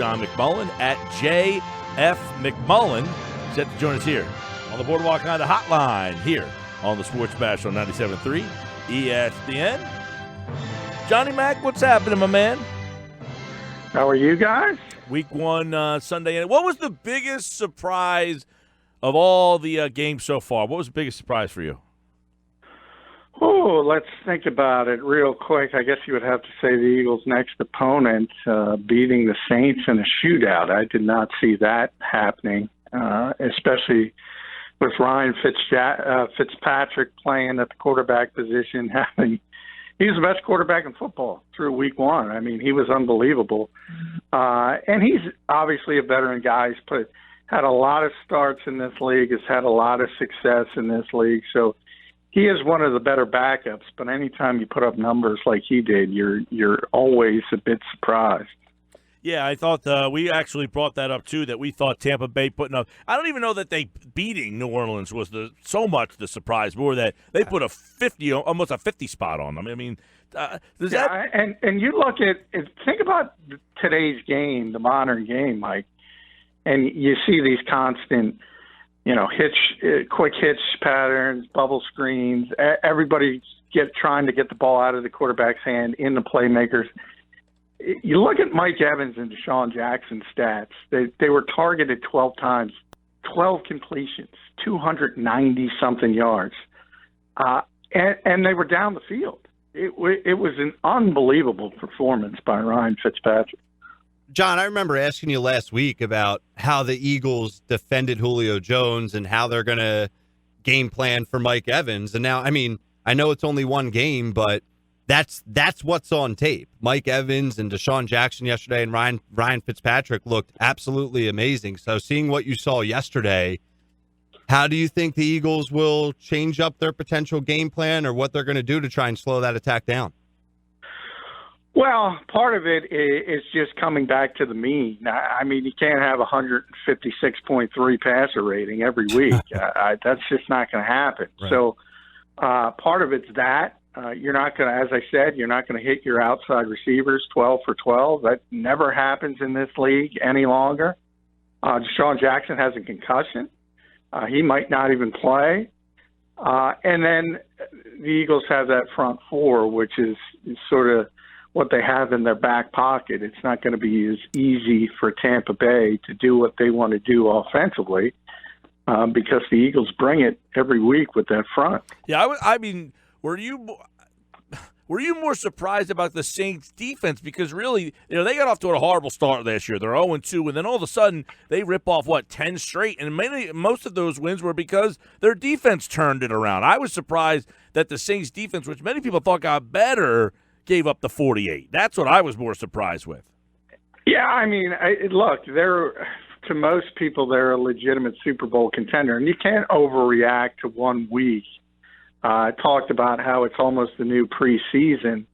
John McMullen at JF McMullen. Set to join us here on the Boardwalk Honda Hotline here on the Sports Bash on 97.3 ESPN. Johnny Mac, what's happening, my man? How are you guys? Week 1 Sunday. What was the biggest surprise of all the games so far? What was the biggest surprise for you? Oh, let's think about it real quick. I guess you would have to say the Eagles' next opponent beating the Saints in a shootout. I did not see that happening, especially with Ryan Fitzpatrick playing at the quarterback position. He was the best quarterback in football through week 1. I mean, he was unbelievable. And he's obviously a veteran guy. He's had a lot of starts in this league, has had a lot of success in this league. So he is one of the better backups, but anytime you put up numbers like he did, you're always a bit surprised. Yeah, I thought we actually brought that up, too, that we thought Tampa Bay putting up – I don't even know that they beating New Orleans was so much the surprise, more that they put almost a 50 spot on them. I mean, and you look at – think about today's game, the modern game, Mike, and you see these constant – quick hitch patterns, bubble screens. Everybody trying to get the ball out of the quarterback's hand in the playmakers. You look at Mike Evans and Deshaun Jackson's stats. They were targeted 12 times, 12 completions, 290-something yards. And they were down the field. It was an unbelievable performance by Ryan Fitzpatrick. John, I remember asking you last week about how the Eagles defended Julio Jones and how they're going to game plan for Mike Evans. And now, I mean, I know it's only one game, but that's what's on tape. Mike Evans and Deshaun Jackson yesterday and Ryan Fitzpatrick looked absolutely amazing. So seeing what you saw yesterday, how do you think the Eagles will change up their potential game plan or what they're going to do to try and slow that attack down? Well, part of it is just coming back to the mean. I mean, you can't have a 156.3 passer rating every week. That's just not going to happen. Right. So part of it's that. You're not going to, as I said, you're not going to hit your outside receivers 12 for 12. That never happens in this league any longer. Deshaun Jackson has a concussion. He might not even play. And then the Eagles have that front four, which is sort of what they have in their back pocket. It's not going to be as easy for Tampa Bay to do what they want to do offensively because the Eagles bring it every week with that front. Yeah, I mean, were you more surprised about the Saints' defense? Because really, they got off to a horrible start last year. They're 0-2, and then all of a sudden they rip off, 10 straight? And most of those wins were because their defense turned it around. I was surprised that the Saints' defense, which many people thought got better, gave up the 48. That's what I was more surprised with. Yeah, I mean, look, to most people, they're a legitimate Super Bowl contender, and you can't overreact to 1 week. I talked about how it's almost the new preseason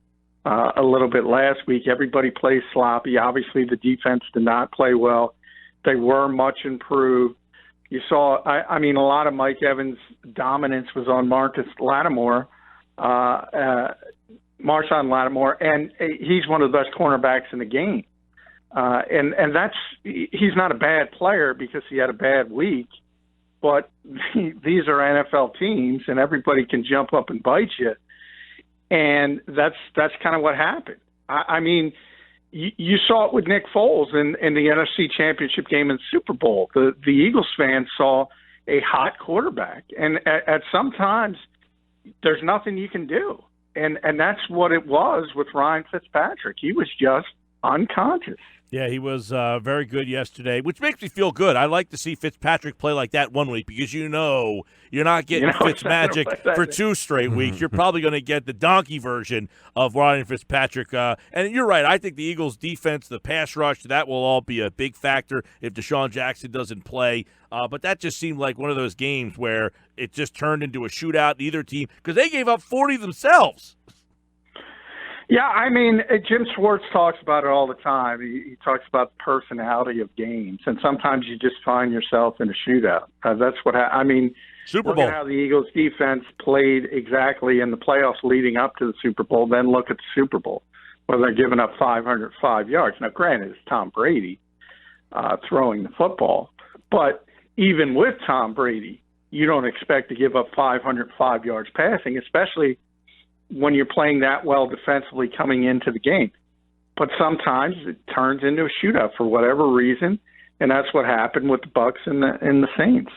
a little bit last week. Everybody plays sloppy. Obviously, the defense did not play well. They were much improved. You saw, I mean, a lot of Mike Evans' dominance was on Marshawn Lattimore, and he's one of the best cornerbacks in the game. And he's not a bad player because he had a bad week, but these are NFL teams, and everybody can jump up and bite you. And that's kind of what happened. I mean, you saw it with Nick Foles in the NFC Championship game in the Super Bowl. The Eagles fans saw a hot quarterback, and at some times there's nothing you can do. And that's what it was with Ryan Fitzpatrick. He was just unconscious. Yeah, he was very good yesterday, which makes me feel good. I like to see Fitzpatrick play like that 1 week because you're not getting Fitzmagic for 2 straight weeks. You're probably going to get the donkey version of Ryan Fitzpatrick. And you're right. I think the Eagles' defense, the pass rush, that will all be a big factor if Deshaun Jackson doesn't play. But that just seemed like one of those games where it just turned into a shootout, either team, because they gave up 40 themselves. Yeah, I mean, Jim Schwartz talks about it all the time. He talks about the personality of games, and sometimes you just find yourself in a shootout. That's what I mean. Super Bowl. Look at how the Eagles' defense played exactly in the playoffs leading up to the Super Bowl. Then look at the Super Bowl, where they're giving up 505 yards. Now, granted, it's Tom Brady, throwing the football. But even with Tom Brady, you don't expect to give up 505 yards passing, especially when you're playing that well defensively coming into the game. But sometimes it turns into a shootout for whatever reason, and that's what happened with the Bucs and the Saints.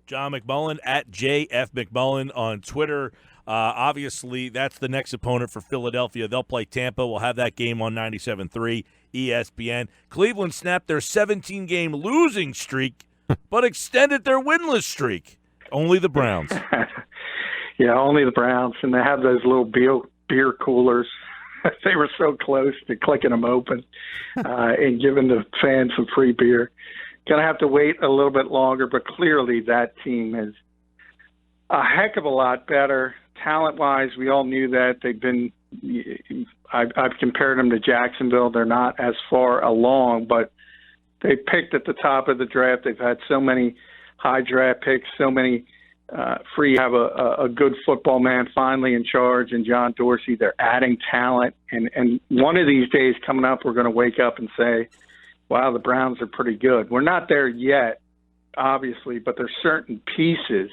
John McMullen at JF McMullen on Twitter. Obviously, that's the next opponent for Philadelphia. They'll play Tampa. We'll have that game on 97.3 ESPN. Cleveland snapped their 17-game losing streak, but extended their winless streak. Only the Browns. Yeah, only the Browns. And they have those little beer coolers. They were so close to clicking them open and giving the fans some free beer. Going to have to wait a little bit longer, but clearly that team is a heck of a lot better. Talent-wise, we all knew that. They've been I've compared them to Jacksonville. They're not as far along, but they picked at the top of the draft. They've had so many high draft picks, so many free. Have a good football man finally in charge, and John Dorsey. They're adding talent, and one of these days coming up, we're going to wake up and say, wow, the Browns are pretty good. We're not there yet, obviously, but there's certain pieces.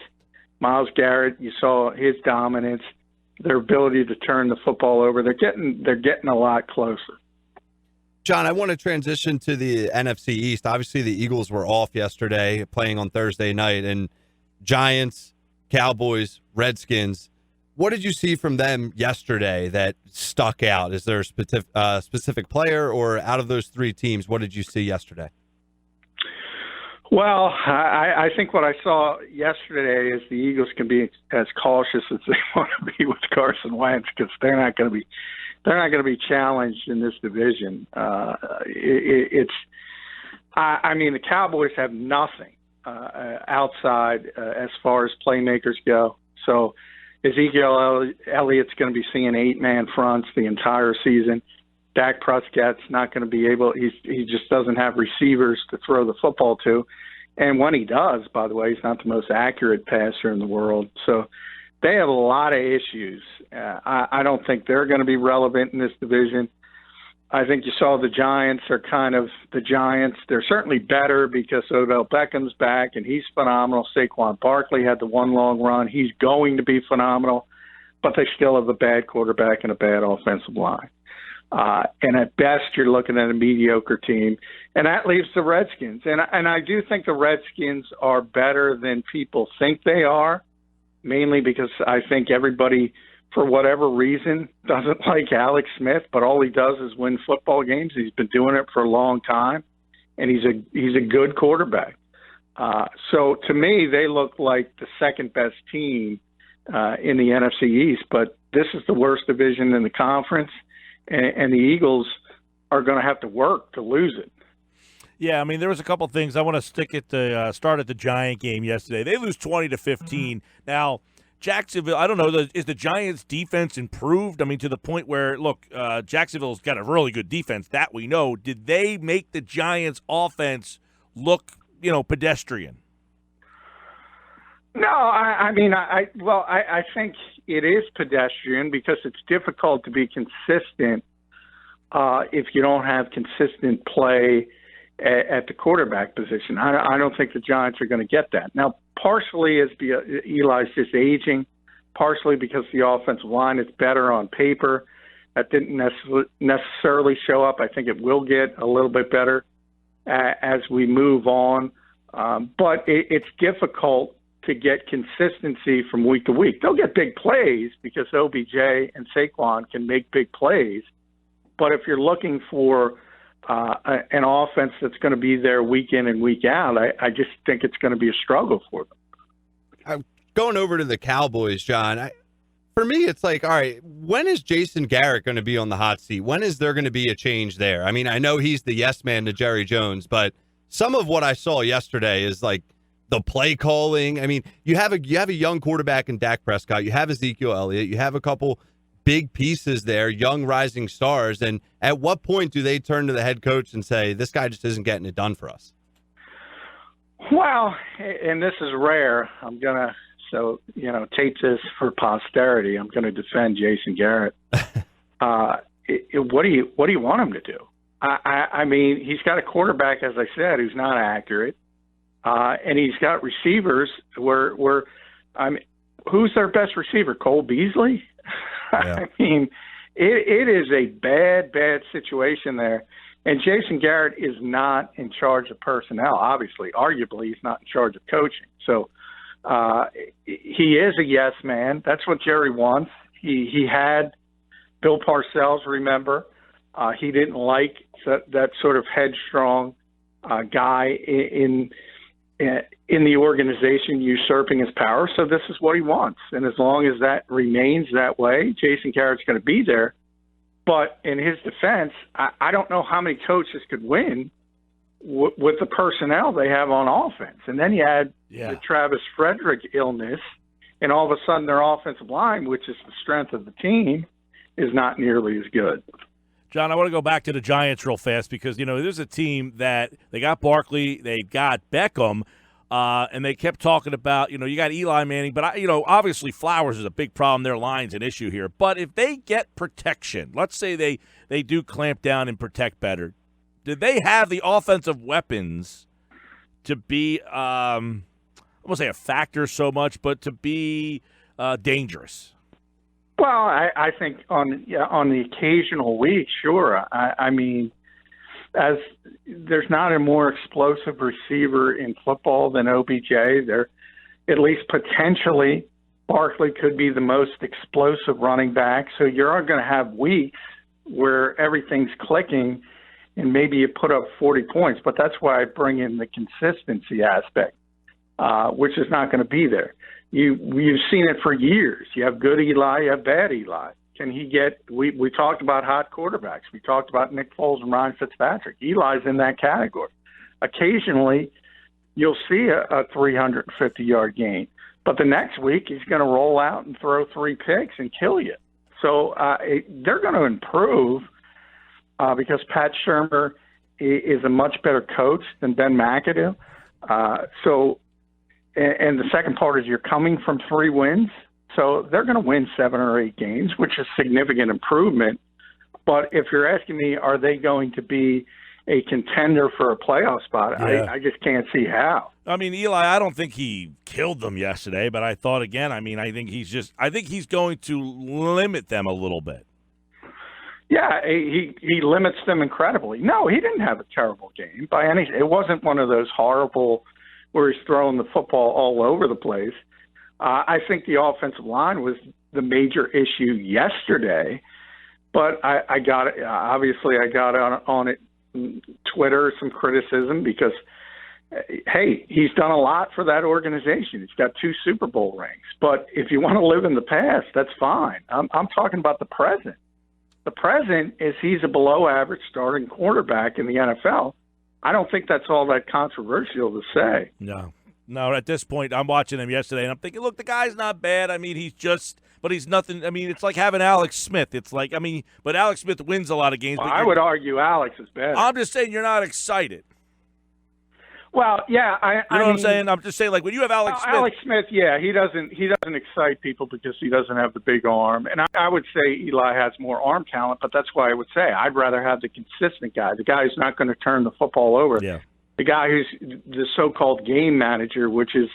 Myles Garrett, you saw his dominance, their ability to turn the football over. They're getting a lot closer. John, I want to transition to the NFC East. Obviously, the Eagles were off yesterday, playing on Thursday night, and Giants, Cowboys, Redskins. What did you see from them yesterday that stuck out? Is there a specific player, or out of those three teams, what did you see yesterday? Well, I think what I saw yesterday is the Eagles can be as cautious as they want to be with Carson Wentz, because they're not going to be challenged in this division. The Cowboys have nothing outside as far as playmakers go. So Ezekiel Elliott's going to be seeing 8-man fronts the entire season. Dak Prescott's not going to be able. He just doesn't have receivers to throw the football to, and when he does, by the way, he's not the most accurate passer in the world. So they have a lot of issues. I don't think they're going to be relevant in this division. I think you saw the Giants are kind of the Giants. They're certainly better because Odell Beckham's back, and he's phenomenal. Saquon Barkley had the one long run. He's going to be phenomenal, but they still have a bad quarterback and a bad offensive line. And at best, you're looking at a mediocre team. And that leaves the Redskins. And I do think the Redskins are better than people think they are, mainly because I think everybody, for whatever reason, doesn't like Alex Smith, but all he does is win football games. He's been doing it for a long time, and he's a good quarterback. So to me, they look like the second best team in the NFC East, but this is the worst division in the conference, and the Eagles are going to have to work to lose it. Yeah, I mean, there was a couple things. I want to start at the Giant game yesterday. They lose 20-15. Now, Jacksonville, I don't know, is the Giants' defense improved? I mean, to the point where, look, Jacksonville's got a really good defense, that we know. Did they make the Giants' offense look, pedestrian? No, I think it is pedestrian because it's difficult to be consistent if you don't have consistent play at the quarterback position. I don't think the Giants are going to get that. Now, partially is Eli's just aging, partially because the offensive line is better on paper. That didn't necessarily show up. I think it will get a little bit better as we move on. But it's difficult to get consistency from week to week. They'll get big plays because OBJ and Saquon can make big plays. But if you're looking for an offense that's going to be there week in and week out, I just think it's going to be a struggle for them. Going over to the Cowboys, John, for me, it's like, all right, when is Jason Garrett going to be on the hot seat? When is there going to be a change there? I mean, I know he's the yes man to Jerry Jones, but some of what I saw yesterday is like the play calling. I mean, you have a young quarterback in Dak Prescott. You have Ezekiel Elliott. You have a couple big pieces there, young rising stars. And at what point do they turn to the head coach and say, this guy just isn't getting it done for us? Well, and this is rare. I'm going to, tape this for posterity. I'm going to defend Jason Garrett. What do you want him to do? I mean, he's got a quarterback, as I said, who's not accurate, and he's got receivers who's their best receiver? Cole Beasley? Yeah. I mean, it is a bad situation there. And Jason Garrett is not in charge of personnel, obviously. Arguably, he's not in charge of coaching. So he is a yes man. That's what Jerry wants. He had Bill Parcells, remember. He didn't like that sort of headstrong guy in the organization usurping his power. So this is what he wants. And as long as that remains that way, Jason Garrett's going to be there. But in his defense, I don't know how many coaches could win with the personnel they have on offense. And then you add the Travis Frederick illness, and all of a sudden their offensive line, which is the strength of the team, is not nearly as good. John, I want to go back to the Giants real fast because, there's a team that they got Barkley, they got Beckham, and they kept talking about, you got Eli Manning, but, obviously Flowers is a big problem. Their line's an issue here. But if they get protection, let's say they do clamp down and protect better, do they have the offensive weapons to be, I won't say a factor so much, but to be dangerous? Well, I think on the occasional week, sure. I mean, as there's not a more explosive receiver in football than OBJ. There, at least potentially, Barkley could be the most explosive running back. So you're going to have weeks where everything's clicking, and maybe you put up 40 points. But that's why I bring in the consistency aspect, which is not going to be there. You've seen it for years. You have good Eli, you have bad Eli. Can he get – we talked about hot quarterbacks. We talked about Nick Foles and Ryan Fitzpatrick. Eli's in that category. Occasionally, you'll see a 350-yard gain. But the next week, he's going to roll out and throw 3 picks and kill you. So they're going to improve because Pat Shurmur is a much better coach than Ben McAdoo. And the second part is you're coming from 3 wins. So they're going to win 7 or 8 games, which is significant improvement. But if you're asking me, are they going to be a contender for a playoff spot? Yeah. I just can't see how. I mean, Eli, I don't think he killed them yesterday, but I thought again, I think he's going to limit them a little bit. Yeah, he limits them incredibly. No, he didn't have a terrible game by any. It wasn't one of those horrible where he's throwing the football all over the place. I think the offensive line was the major issue yesterday, but I got it. Obviously, I got on it Twitter some criticism because, hey, he's done a lot for that organization. He's got 2 Super Bowl rings. But if you want to live in the past, that's fine. I'm talking about the present. The present is he's a below-average starting quarterback in the NFL. I don't think that's all that controversial to say. No, at this point, I'm watching him yesterday, and I'm thinking, look, the guy's not bad. I mean, but he's nothing. I mean, it's like having Alex Smith. It's like, but Alex Smith wins a lot of games. Well, I would argue Alex is better. I'm just saying you're not excited. Well, yeah, you know what I'm saying? I'm just saying, like, when you have Alex Smith. Alex Smith, yeah, he doesn't excite people because he doesn't have the big arm. And I would say Eli has more arm talent, but that's why I would say I'd rather have the consistent guy, the guy who's not going to turn the football over. Yeah. The guy who's the so-called game manager, which is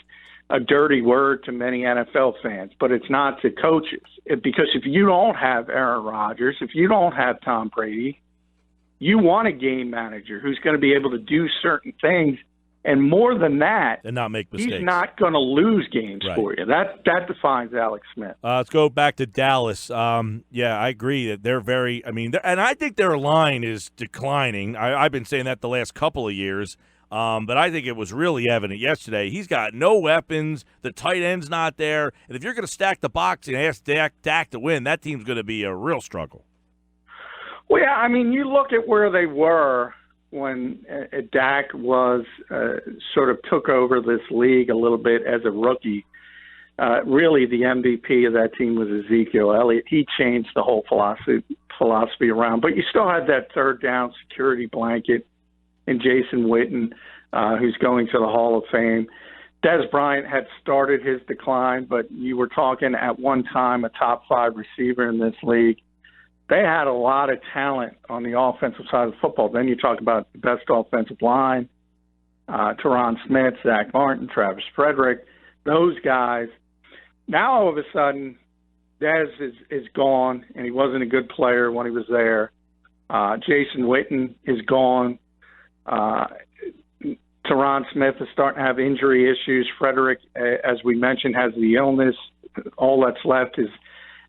a dirty word to many NFL fans, but it's not to coaches. Because if you don't have Aaron Rodgers, if you don't have Tom Brady, you want a game manager who's going to be able to do certain things. And more than that, and not make mistakes. He's not going to lose games for you. That defines Alex Smith. Let's go back to Dallas. Yeah, I agree that they're very. And I think their line is declining. I've been saying that the last couple of years. But I think it was really evident yesterday. He's got no weapons. The tight end's not there. And if you're going to stack the box and ask Dak to win, that team's going to be a real struggle. Well, yeah, you look at where they were when Dak was sort of took over this league a little bit as a rookie. Really, the MVP of that team was Ezekiel Elliott. He changed the whole philosophy around. But you still had that third down security blanket in Jason Witten, who's going to the Hall of Fame. Des Bryant had started his decline, but you were talking at one time a top 5 receiver in this league. they had a lot of talent on the offensive side of the football. Then you talk about the best offensive line, Teron Smith, Zach Martin, Travis Frederick, those guys. Now all of a sudden, Dez is gone, and he wasn't a good player when he was there. Jason Witten is gone. Teron Smith is starting to have injury issues. Frederick, as we mentioned, has the illness. All that's left is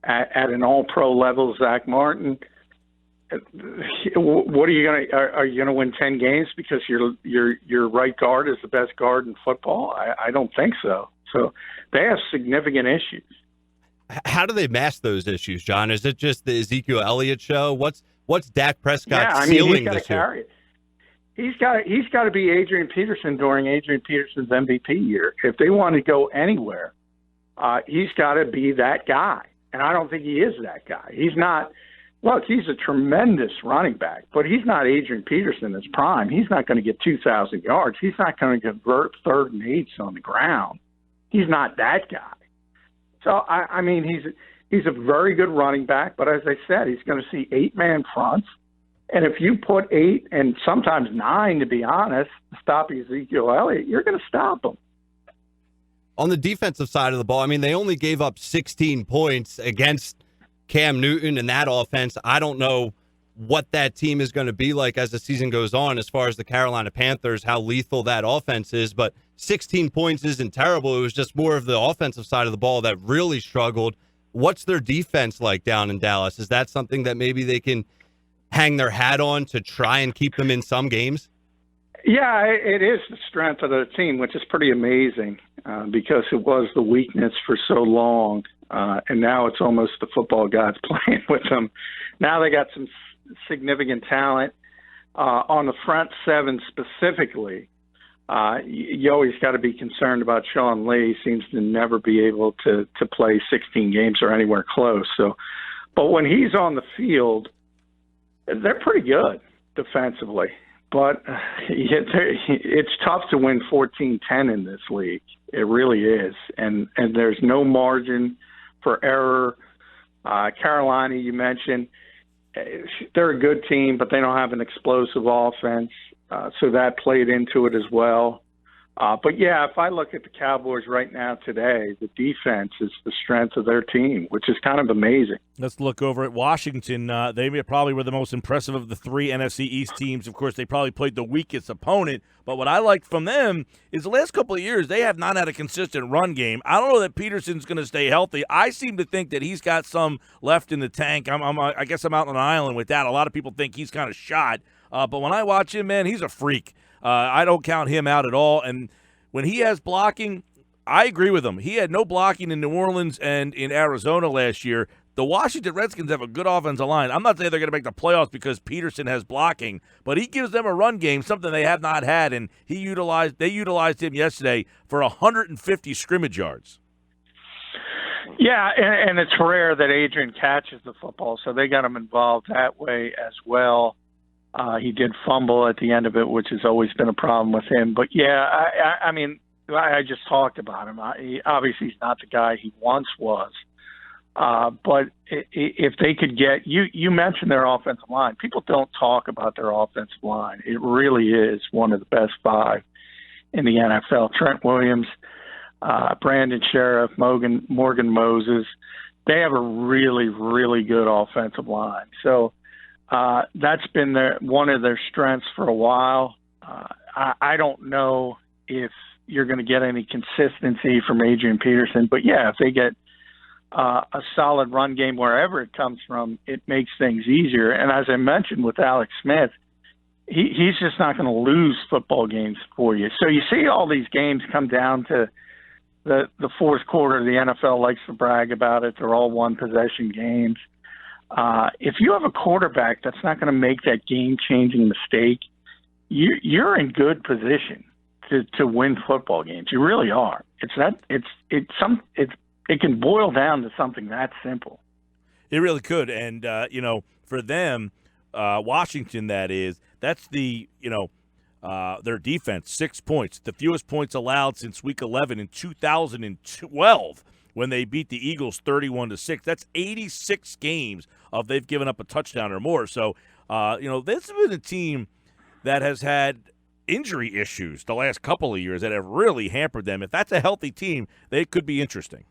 at an all-pro level, Zach Martin. What are you going to? Are you going to win 10 games because your right guard is the best guard in football? I don't think so. So they have significant issues. How do they mask those issues, John? Is it just the Ezekiel Elliott show? What's Dak Prescott's ceiling this year? It. He's got to be Adrian Peterson during Adrian Peterson's MVP year. If they want to go anywhere, he's got to be that guy. And I don't think he is that guy. He's not. Look, he's a tremendous running back, but he's not Adrian Peterson in his prime. He's not going to get 2,000 yards. He's not going to convert 3rd and 8s on the ground. He's not that guy. So, I mean, he's a very good running back, but as I said, he's going to see 8-man fronts. And if you put 8 and sometimes 9, to be honest, to stop Ezekiel Elliott, you're going to stop him. On the defensive side of the ball, I mean, they only gave up 16 points against Cam Newton and that offense. I don't know what that team is going to be like as the season goes on as far as the Carolina Panthers, how lethal that offense is. But 16 points isn't terrible. It was just more of the offensive side of the ball that really struggled. What's their defense like down in Dallas? Is that something that maybe they can hang their hat on to try and keep them in some games? Yeah, it is the strength of the team, which is pretty amazing because it was the weakness for so long. And now it's almost the football gods playing with them. Now they got some significant talent on the front seven specifically. You always got to be concerned about Sean Lee. Seems to never be able to play 16 games or anywhere close. So, but when he's on the field, they're pretty good defensively. But it's tough to win 14-10 in this league. It really is. And there's no margin for error. Carolina, you mentioned, they're a good team, but they don't have an explosive offense. So that played into it as well. But, yeah, if I look at the Cowboys right now today, the defense is the strength of their team, which is kind of amazing. Let's look over at Washington. They probably were the most impressive of the 3 NFC East teams. Of course, they probably played the weakest opponent. But what I liked from them is the last couple of years, they have not had a consistent run game. I don't know that Peterson's going to stay healthy. I seem to think that he's got some left in the tank. I guess I'm out on an island with that. A lot of people think he's kind of shot. But when I watch him, man, he's a freak. I don't count him out at all. And when he has blocking, I agree with him. He had no blocking in New Orleans and in Arizona last year. The Washington Redskins have a good offensive line. I'm not saying they're going to make the playoffs because Peterson has blocking, but he gives them a run game, something they have not had, and they utilized him yesterday for 150 scrimmage yards. Yeah, and it's rare that Adrian catches the football, so they got him involved that way as well. He did fumble at the end of it, which has always been a problem with him. But, yeah, I mean, I just talked about him. Obviously, he's not the guy he once was. But if they could get – you mentioned their offensive line. People don't talk about their offensive line. It really is one of the best 5 in the NFL. Trent Williams, Brandon Sheriff, Morgan Moses. They have a really, really good offensive line. So – that's been one of their strengths for a while. I don't know if you're going to get any consistency from Adrian Peterson, but yeah, if they get a solid run game wherever it comes from, it makes things easier. And as I mentioned with Alex Smith, he's just not going to lose football games for you. So you see all these games come down to the fourth quarter. The NFL likes to brag about it. They're all one-possession games. If you have a quarterback that's not going to make that game-changing mistake, you're in good position to win football games. You really are. It can boil down to something that simple. It really could, and for them, Washington, that's their defense, 6 points, the fewest points allowed since Week 11 in 2012. when they beat the Eagles 31-6. That's 86 games of they've given up a touchdown or more. So, this has been a team that has had injury issues the last couple of years that have really hampered them. If that's a healthy team, they could be interesting.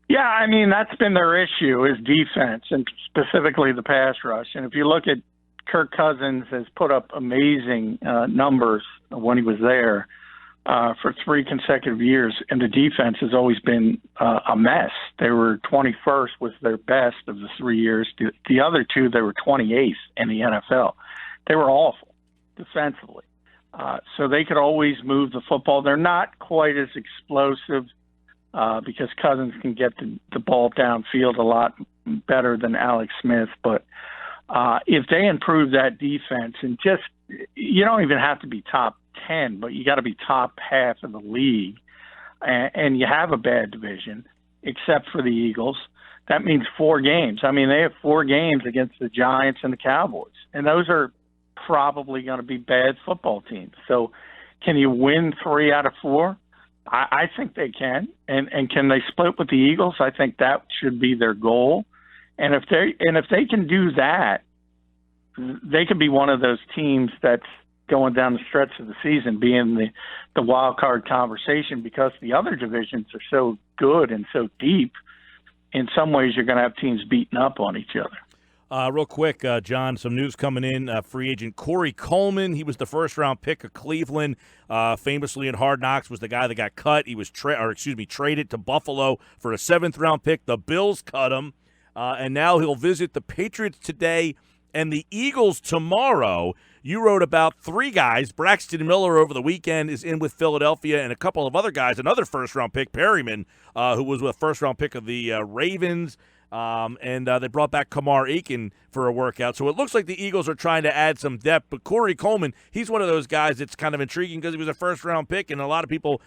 Yeah, I mean, that's been their issue is defense, and specifically the pass rush. And if you look at Kirk Cousins has put up amazing numbers when he was there for 3 consecutive years, and the defense has always been a mess. They were 21st was their best of the 3 years. The other 2, they were 28th in the NFL. They were awful defensively. So they could always move the football. They're not quite as explosive because Cousins can get the ball downfield a lot better than Alex Smith. But if they improve that defense and just – you don't even have to be top 10, but you got to be top half of the league. And you have a bad division, except for the Eagles. That means 4 games. I mean, they have 4 games against the Giants and the Cowboys. And those are probably going to be bad football teams. So can you win 3 out of 4? I think they can. And can they split with the Eagles? I think that should be their goal. And if they can do that, they could be one of those teams that's going down the stretch of the season being the wild card conversation, because the other divisions are so good and so deep. In some ways, you're going to have teams beating up on each other. Real quick, John, some news coming in. Free agent Corey Coleman, he was the first-round pick of Cleveland. Famously in Hard Knocks, was the guy that got cut. He was traded to Buffalo for a 7th-round pick. The Bills cut him, and now he'll visit the Patriots today and the Eagles tomorrow. You wrote about 3 guys. Braxton Miller over the weekend is in with Philadelphia, and a couple of other guys. Another first-round pick, Perryman, who was a first-round pick of the Ravens. And they brought back Kamar Aiken for a workout. So it looks like the Eagles are trying to add some depth. But Corey Coleman, he's one of those guys that's kind of intriguing because he was a first-round pick, and a lot of people,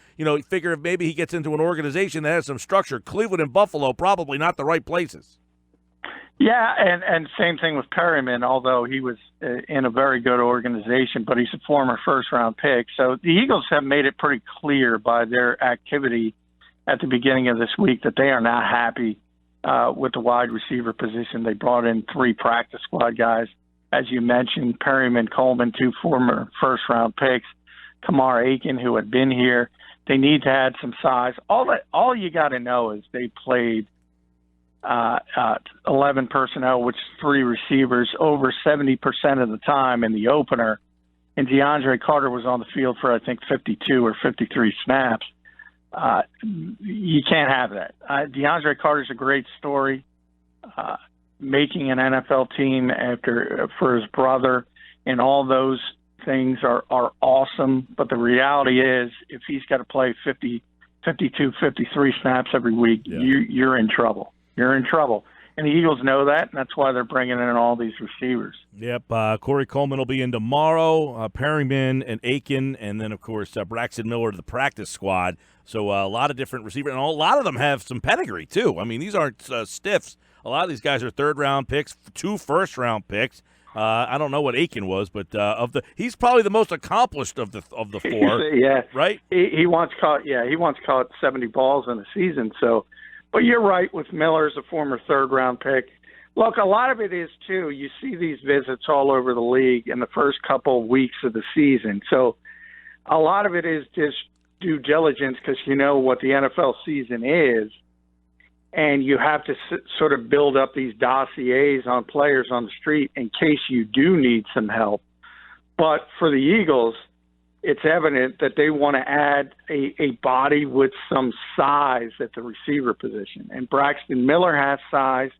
figure if maybe he gets into an organization that has some structure. Cleveland and Buffalo, probably not the right places. Yeah, and same thing with Perryman, although he was in a very good organization, but he's a former first-round pick. So the Eagles have made it pretty clear by their activity at the beginning of this week that they are not happy with the wide receiver position. They brought in 3 practice squad guys, as you mentioned, Perryman, Coleman, 2 former first-round picks, Kamar Aiken, who had been here. They need to add some size. All you got to know is they played 11 personnel, which is 3 receivers, over 70% of the time in the opener. And DeAndre Carter was on the field for, I think, 52 or 53 snaps. You can't have that. DeAndre Carter's a great story, making an NFL team for his brother, and all those things are awesome. But the reality is, if he's got to play 50, 52, 53 snaps every week, you're in trouble. You're in trouble. And the Eagles know that, and that's why they're bringing in all these receivers. Yep. Corey Coleman will be in tomorrow, Perryman and Aiken, and then, of course, Braxton Miller to the practice squad. So a lot of different receivers, and a lot of them have some pedigree, too. I mean, these aren't stiffs. A lot of these guys are 3rd-round picks, 2 first-round picks. I don't know what Aiken was, but he's probably the most accomplished of the 4. Yeah, right. He once caught 70 balls in a season. So, but you're right with Miller as a former 3rd-round pick. Look, a lot of it is too. You see these visits all over the league in the first couple of weeks of the season. So, a lot of it is just due diligence because you know what the NFL season is. And you have to sort of build up these dossiers on players on the street in case you do need some help. But for the Eagles, it's evident that they want to add a body with some size at the receiver position. And Braxton Miller has size.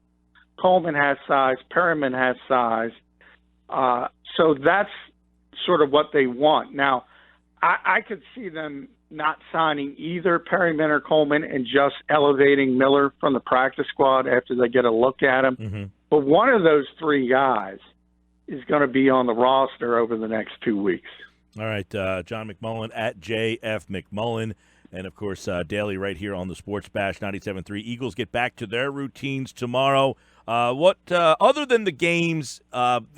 Coleman has size. Perryman has size. So that's sort of what they want. Now, I could see them not signing either Perryman or Coleman and just elevating Miller from the practice squad after they get a look at him. Mm-hmm. But one of those 3 guys is going to be on the roster over the next 2 weeks. All right, John McMullen at JF McMullen. And, of course, daily right here on the Sports Bash 97.3. Eagles get back to their routines tomorrow. What other than the games,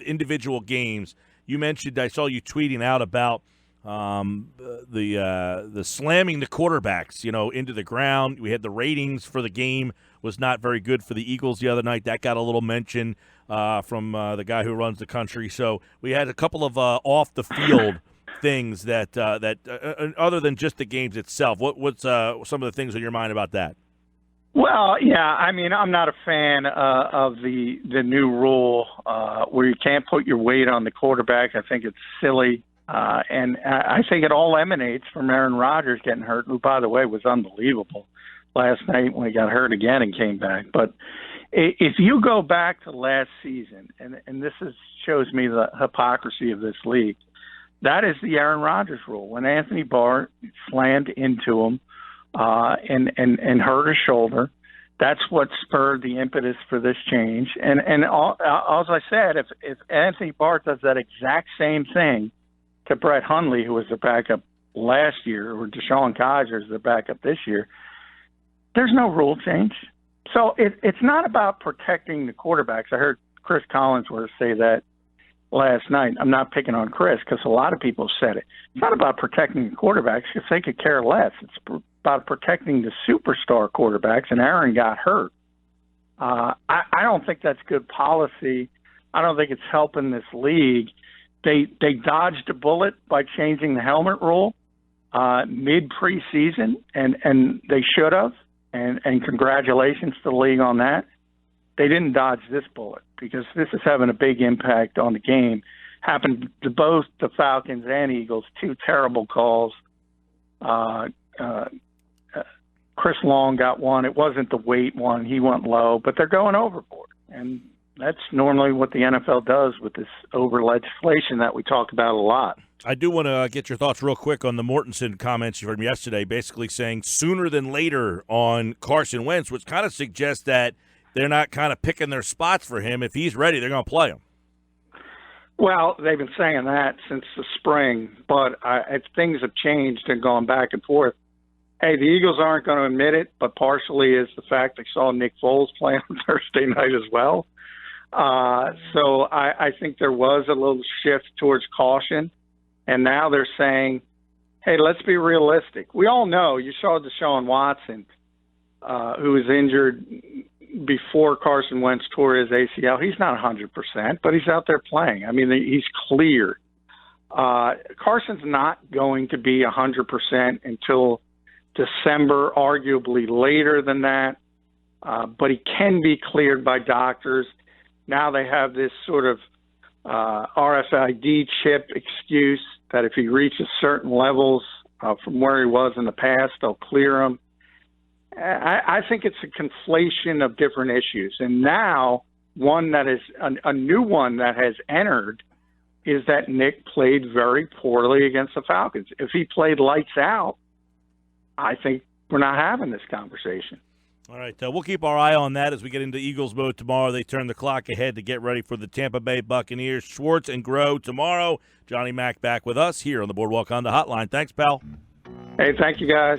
individual games, you mentioned, I saw you tweeting out about the slamming the quarterbacks, into the ground. We had the ratings for the game was not very good for the Eagles the other night. That got a little mention from the guy who runs the country. So we had a couple of off the field things that other than just the games itself. What's some of the things on your mind about that? Well, yeah, I mean, I'm not a fan of the new rule where you can't put your weight on the quarterback. I think it's silly. And I think it all emanates from Aaron Rodgers getting hurt, who, by the way, was unbelievable last night when he got hurt again and came back. But if you go back to last season, and this shows me the hypocrisy of this league, that is the Aaron Rodgers rule. When Anthony Barr slammed into him and hurt his shoulder, that's what spurred the impetus for this change. And all as I said, if Anthony Barr does that exact same thing to Brett Hundley, who was the backup last year, or Deshaun Kaiser is the backup this year, there's no rule change. So it's not about protecting the quarterbacks. I heard Chris Collinsworth say that last night. I'm not picking on Chris because a lot of people said it. It's not about protecting the quarterbacks because they could care less. It's about protecting the superstar quarterbacks, and Aaron got hurt. I don't think that's good policy. I don't think it's helping this league. They dodged a bullet by changing the helmet rule mid-preseason, and they should have. And congratulations to the league on that. They didn't dodge this bullet because this is having a big impact on the game. Happened to both the Falcons and Eagles, two terrible calls. Chris Long got one. It wasn't the weight one. He went low, but they're going overboard. And that's normally what the NFL does with this over legislation that we talk about a lot. I do want to get your thoughts real quick on the Mortensen comments you heard yesterday, basically saying sooner than later on Carson Wentz, which kind of suggests that they're not kind of picking their spots for him. If he's ready, they're going to play him. Well, they've been saying that since the spring, but things have changed and gone back and forth. Hey, the Eagles aren't going to admit it, but partially is the fact they saw Nick Foles play on Thursday night as well. So I think there was a little shift towards caution, and now they're saying, hey, let's be realistic. We all know you saw Deshaun Watson, who was injured before Carson Wentz tore his ACL. He's not 100%, but he's out there playing. I mean, he's cleared. Carson's not going to be 100% until December, arguably later than that, but he can be cleared by doctors. Now they have this sort of RFID chip excuse that if he reaches certain levels from where he was in the past, they'll clear him. I think it's a conflation of different issues. And now one that is a new one that has entered is that Nick played very poorly against the Falcons. If he played lights out, I think we're not having this conversation. All right, we'll keep our eye on that as we get into Eagles mode tomorrow. They turn the clock ahead to get ready for the Tampa Bay Buccaneers. Schwartz and Groh tomorrow. Johnny Mack back with us here on the Boardwalk Honda Hotline. Thanks, pal. Hey, thank you, guys.